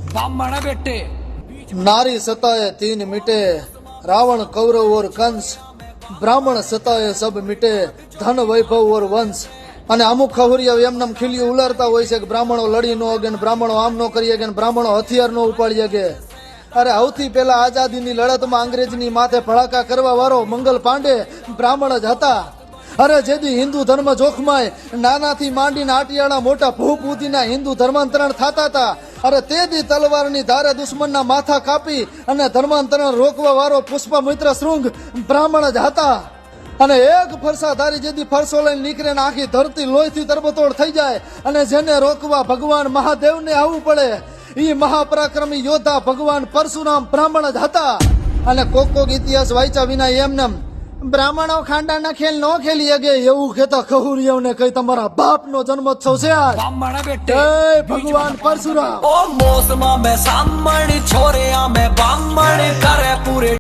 ब्राह्मण बेटे नारी सताए तीन मिटे, रावण कौरव और कंस, ब्राह्मण सताए सब मिटे, धन वैभव और वंश। અને અમુક ખબરિયા એમનામ ખીલ્યું ઉલારતા હોય છે કે બ્રાહ્મણો લડી ન અગે ને બ્રાહ્મણો આમ ન કરી અગે ને બ્રાહ્મણો હથિયાર ન ઉપાડી અગે. અરે સૌથી પહેલા આઝાદીની લડતમાં અંગ્રેજની માથે ભડાકા કરવા વાળો મંગલ પાંડે બ્રાહ્મણ જ હતા. અરે જેથી હિન્દુ ધર્મ જોખમાય, નાનાથી માંડીને આટિયાળા મોટા ભૂપૂતીના હિન્દુ ધર્માંતરણ થતા હતા. અરે તે દી તલવારની ધારે દુશ્મનના માથા કાપી અને ધર્માંતરણ રોકવા વાળો પુષ્પમિત્ર શૃંગ બ્રાહ્મણ જ હતા. અને એક ફરસાધારી જેથી ફરસો લઈને નીકળે ને આખી ધરતી લોહીથી તરબતોડ થઈ જાય અને જેને રોકવા ભગવાન મહાદેવને આવવું પડે, એ મહાપરાક્રમી યોદ્ધા ભગવાન પરશુરામ બ્રાહ્મણ જ હતા. અને કોક ઇતિહાસ વાંચ્યા વિના એમને બ્રાહ્મણો ખાંડાના ખેલ ન ખેલી અગે એવું કહેતા ખહુરિયાઓને કઈ તમારા બાપનો જન્મોત્સવ છે આજ. ब्राह्मण बेटे જય ભગવાન પરશુરામ. ओ मौसमा में सामण छोरे में ब्राह्मण करे पूरे